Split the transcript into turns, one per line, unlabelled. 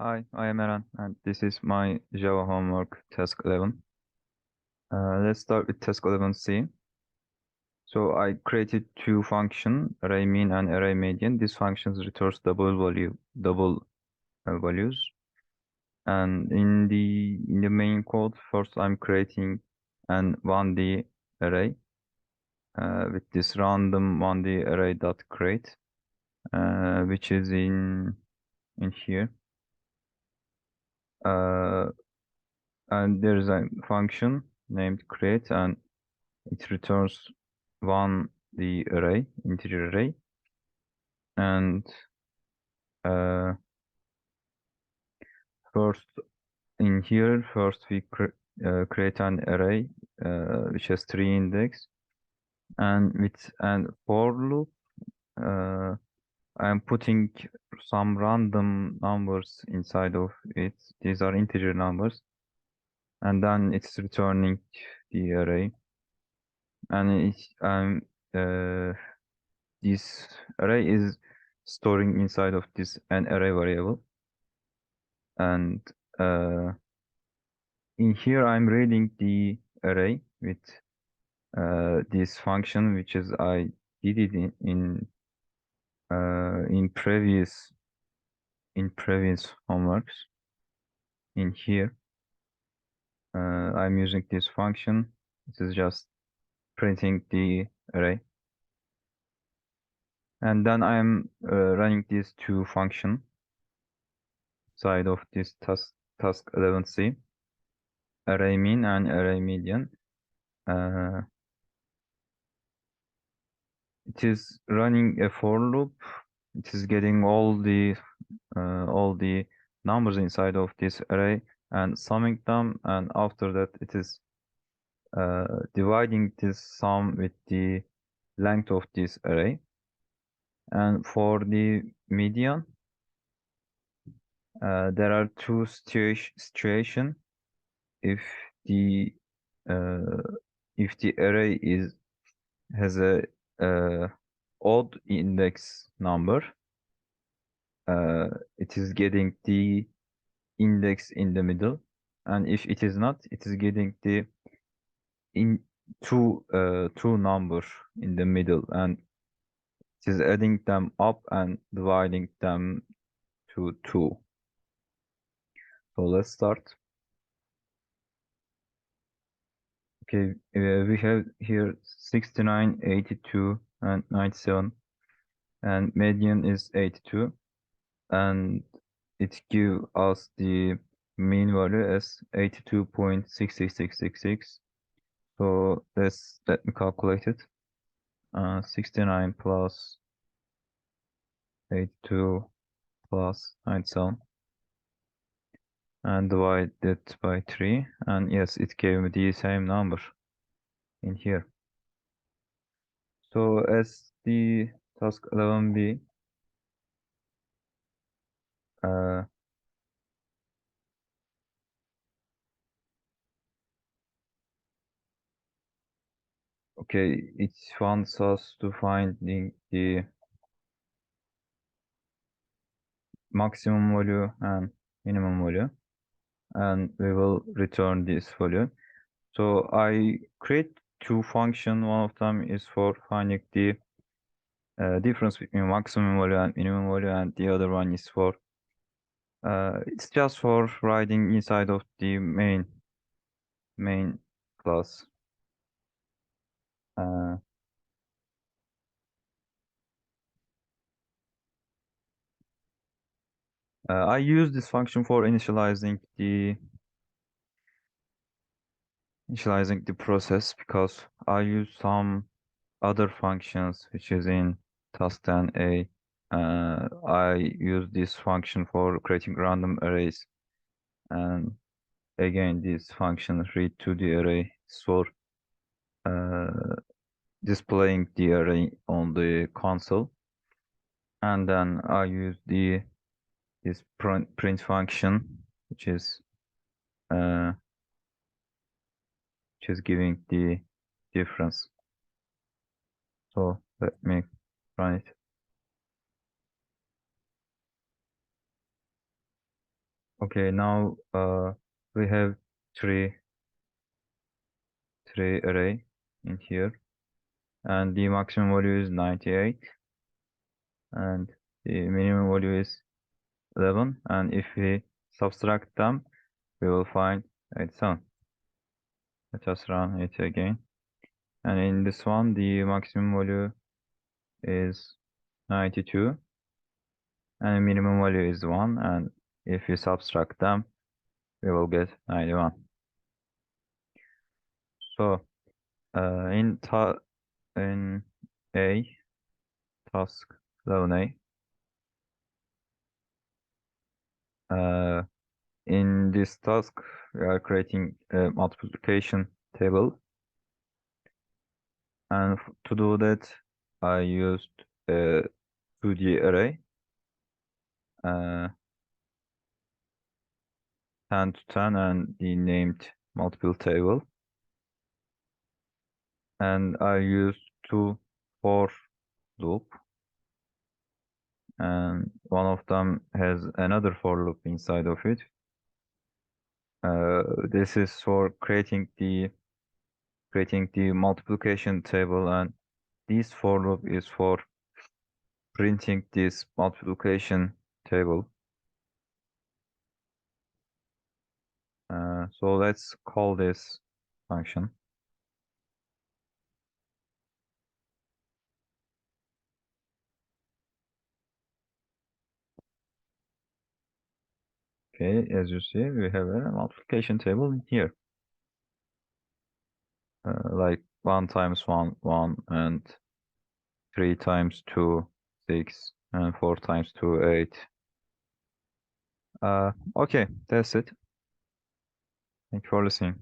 Hi, I am Eren, and this is my Java homework task 11. Let's start with task 11C. So I created two functions, array mean and array median. These functions returns double values. And in the main code, first I'm creating an 1D array with this random 1D array dot create, which is in here. Uh, and there's a function named create, and it returns one the array, integer array, and uh, first in here, first we create an array which has 3 index, and with an for loop, I'm putting some random numbers inside of it. These are integer numbers, and then it's returning the array, and uh, this array is storing inside of this an array variable, and uh, in here I'm reading the array with this function, which is I did it in previous homeworks. In here I'm using this function. This is just printing the array, and then I'm running these two function side of this task 11C, array mean and array median. It is running a for loop. It is getting all the numbers inside of this array and summing them, and after that it is dividing this sum with the length of this array. And for the median, there are two situation. If the uh, if the array has a odd index number, it is getting the index in the middle, and if it is not, it is getting the in two number in the middle, and it is adding them up and dividing them to 2. So let's start. Okay, we have here 69, 82, and 97, and median is 82, and it gives us the mean value as 82.66666. So let me calculate it. 69 plus 82 plus 97, and divide it by 3, and yes, it gave me the same number in here. So as the task 11B, okay, it wants us to find the maximum value and minimum value, and we will return this value. So I create two functions. One of them is for finding the difference between maximum value and minimum value, and the other one is for it's just for writing inside of the main class. I use this function for initializing the process, because I use some other functions which is in task 10a. I use this function for creating random arrays, and again this function read to the array is for displaying the array on the console, and then I use this print function, which is giving the difference. So let me run it. Okay, now we have three array in here, and the maximum value is 98, and the minimum value is 11, and if we subtract them, we will find 87. Let us run it again. And in this one, the maximum value is 92, and the minimum value is 1, and if we subtract them, we will get 91. So in A, task 11A, in this task, we are creating a multiplication table, and to do that, I used a 2D array, 10 to 10, and the named multiple table, and I used two for loop, and one of them has another for loop inside of it. This is for creating the multiplication table, and this for loop is for printing this multiplication table. So let's call this function. Okay, as you see, we have a multiplication table in here. Like 1 times 1, 1, and 3 times 2, 6, and 4 times 2, 8. Okay, that's it. Thank you for listening.